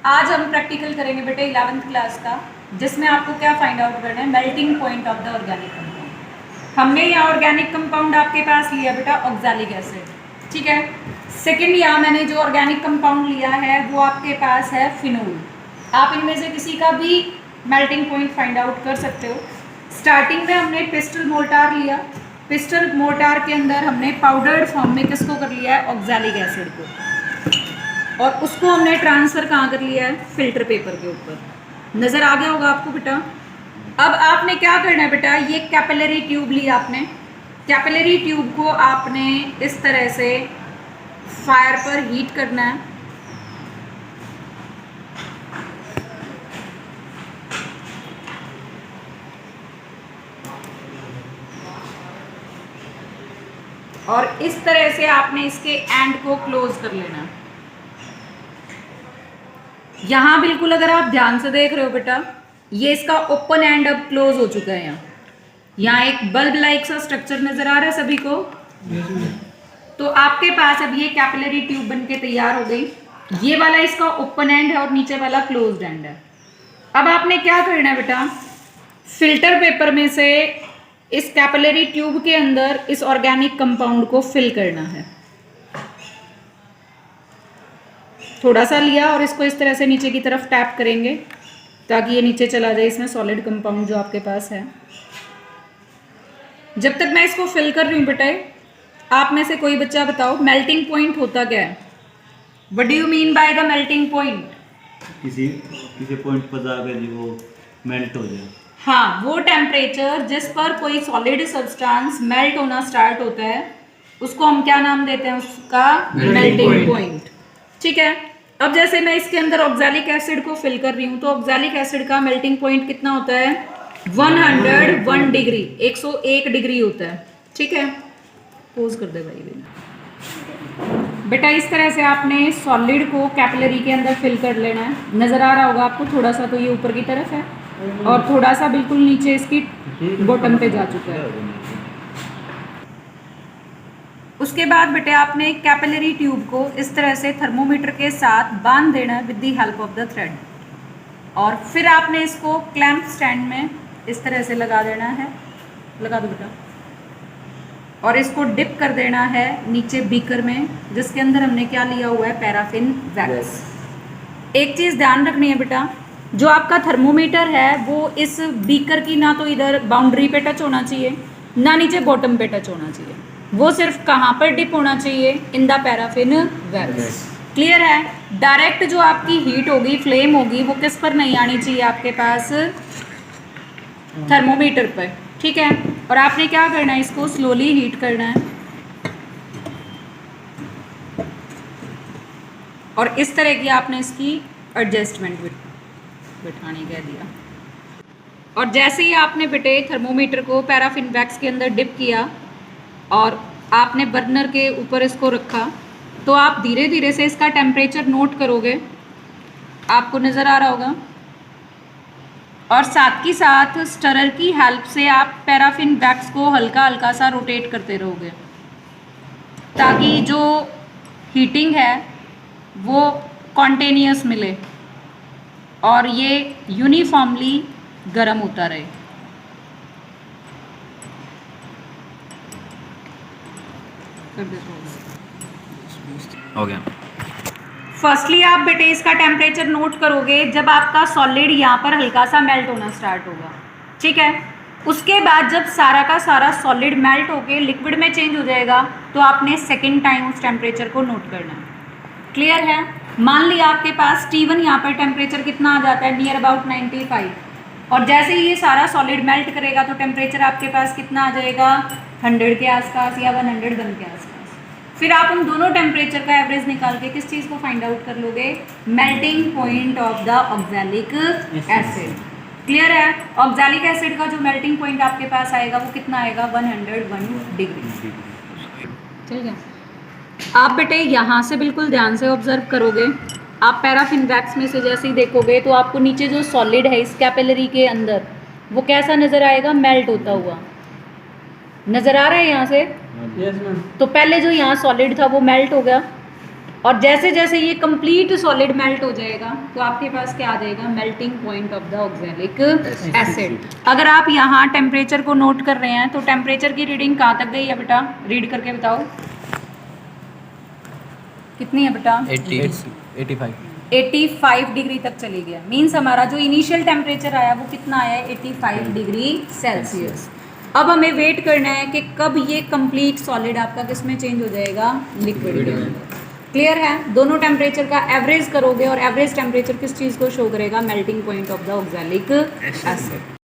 आज हम प्रैक्टिकल करेंगे बेटे 11th क्लास का, जिसमें आपको क्या फाइंड आउट करना है, melting point of the organic compound. हमने यहाँ ऑर्गेनिक कंपाउंड आपके पास लिया बेटा ऑक्सैलिक एसिड, ठीक है। सेकंड यहाँ मैंने जो ऑर्गेनिक कंपाउंड लिया है वो आपके पास है फिनोल। आप इनमें से किसी का भी मेल्टिंग पॉइंट फाइंड आउट कर सकते हो। स्टार्टिंग में हमने पिस्टल मोर्टार लिया, पिस्टल मोर्टार के अंदर हमने पाउडर्ड फॉर्म में किसको कर लिया है, ऑक्सैलिक एसिड को, और उसको हमने ट्रांसफ़र कहाँ कर लिया है, फिल्टर पेपर के ऊपर। नज़र आ गया होगा आपको बेटा। अब आपने क्या करना है बेटा, ये कैपिलरी ट्यूब ली आपने, कैपिलरी ट्यूब को आपने इस तरह से फायर पर हीट करना है। और इस तरह से आपने इसके एंड को क्लोज कर लेना है। यहाँ बिल्कुल अगर आप ध्यान से देख रहे हो बेटा, ये इसका ओपन एंड अब क्लोज हो चुका है। यहाँ एक बल्ब लाइक सा स्ट्रक्चर नजर आ रहा है सभी को। तो आपके पास अब ये कैपिलरी ट्यूब बन के तैयार हो गई। ये वाला इसका ओपन एंड है और नीचे वाला क्लोज्ड एंड है। अब आपने क्या करना है बेटा, फिल्टर पेपर में से इस कैपिलरी ट्यूब के अंदर इस ऑर्गेनिक कंपाउंड को फिल करना है। थोड़ा सा लिया और इसको इस तरह से नीचे की तरफ टैप करेंगे ताकि ये नीचे चला जाए इसमें सॉलिड कंपाउंड जो आपके पास है। जब तक मैं इसको फिल कर रही हूँ बेटा, आप में से कोई बच्चा बताओ मेल्टिंग पॉइंट होता क्या है? What do you mean by the melting point? किसी पॉइंट पर जाकर जी वो मेल्ट हो जाए। हाँ, वो टेम्परेचर जिस पर कोई सॉलिड सब्सटेंस मेल्ट होना स्टार्ट होता है उसको हम क्या नाम देते हैं, उसका मेल्टिंग पॉइंट, ठीक है। अब जैसे मैं इसके अंदर ऑक्सैलिक एसिड को फिल कर रही हूँ तो ऑक्सैलिक एसिड का मेल्टिंग पॉइंट कितना होता है, 101 डिग्री, 101 डिग्री होता है, ठीक है। पोज कर दे भाई बेटा। इस तरह से आपने सॉलिड को कैपिलरी के अंदर फिल कर लेना है। नज़र आ रहा होगा आपको, थोड़ा सा तो ये ऊपर की तरफ है और थोड़ा सा बिल्कुल नीचे इसकी बॉटम पे जा चुका है। उसके बाद बेटे आपने कैपिलरी ट्यूब को इस तरह से थर्मोमीटर के साथ बांध देना है with the help of the thread, और फिर आपने इसको क्लैंप स्टैंड में इस तरह से लगा देना है। लगा दो बेटा। और इसको डिप कर देना है नीचे बीकर में, जिसके अंदर हमने क्या लिया हुआ है, पैराफिन वैक्स। एक चीज़ ध्यान रखनी है बेटा, जो आपका थर्मोमीटर है वो इस बीकर की ना तो इधर बाउंड्री पे टच होना चाहिए ना नीचे बॉटम पे टच होना चाहिए। वो सिर्फ कहाँ पर डिप होना चाहिए, in the paraffin wax. Clear है? डायरेक्ट जो आपकी हीट होगी, फ्लेम होगी, वो किस पर नहीं आनी चाहिए, आपके पास थर्मोमीटर पर, ठीक है। और आपने क्या करना है, इसको स्लोली हीट करना है और इस तरह की आपने इसकी एडजस्टमेंट बिठानी कह दिया। और जैसे ही आपने बेटे थर्मोमीटर को पैराफिन वैक्स के अंदर डिप किया और आपने बर्नर के ऊपर इसको रखा, तो आप धीरे धीरे से इसका टेम्परेचर नोट करोगे, आपको नज़र आ रहा होगा। और साथ ही साथ स्टरर की हेल्प से आप पैराफिन वैक्स को हल्का हल्का सा रोटेट करते रहोगे ताकि जो हीटिंग है वो कॉन्टिन्यूस मिले और ये यूनिफॉर्मली गर्म होता रहे। हो गया। फर्स्टली आप बेटे इसका टेम्परेचर नोट करोगे जब आपका सॉलिड यहाँ पर हल्का सा मेल्ट होना स्टार्ट होगा, ठीक है। उसके बाद जब सारा का सारा सॉलिड मेल्ट होके लिक्विड में चेंज हो जाएगा तो आपने सेकेंड टाइम उस टेम्परेचर को नोट करना है। क्लियर है? मान लिया आपके पास T1 यहाँ पर टेम्परेचर कितना आ जाता है, नियर अबाउट 95, और जैसे ही ये सारा सॉलिड मेल्ट करेगा तो टेम्परेचर आपके पास कितना आ जाएगा, 100 के आसपास या 101 के आसपास। फिर आप उन दोनों टेम्परेचर का एवरेज निकाल के किस चीज़ को फाइंड आउट कर लोगे, melting point of the oxalic acid. Clear है? ऑक्सैलिक एसिड का जो मेल्टिंग पॉइंट आपके पास आएगा वो कितना आएगा, 101 डिग्री। ठीक है। आप बेटे यहाँ से बिल्कुल ध्यान से ऑब्जर्व करोगे, आप पैराफिन वैक्स में से जैसे ही देखोगे तो आपको नीचे जो सॉलिड है इस कैपिलरी के अंदर वो कैसा नज़र आएगा, मेल्ट होता हुआ नज़र आ रहा है यहाँ से। Yes ma'am. तो पहले जो यहाँ सॉलिड था वो मेल्ट हो गया और जैसे जैसे ये कंप्लीट सॉलिड मेल्ट हो जाएगा तो आपके पास क्या आ जाएगा, melting point of the oxalic acid. अगर आप यहाँ टेम्परेचर को नोट कर रहे हैं तो टेम्परेचर की रीडिंग कहाँ तक गई है बेटा, रीड करके बताओ कितनी है बेटा, 85 डिग्री तक चली गया। मीन्स हमारा जो इनिशियल टेम्परेचर आया वो कितना आया है, 85 डिग्री सेल्सियस। अब हमें वेट करना है कि कब ये कंप्लीट सॉलिड आपका किस में चेंज हो जाएगा, लिक्विड के अंदर। क्लियर है? दोनों टेम्परेचर का एवरेज करोगे और एवरेज टेम्परेचर किस चीज़ को शो करेगा, melting point of the oxalic acid.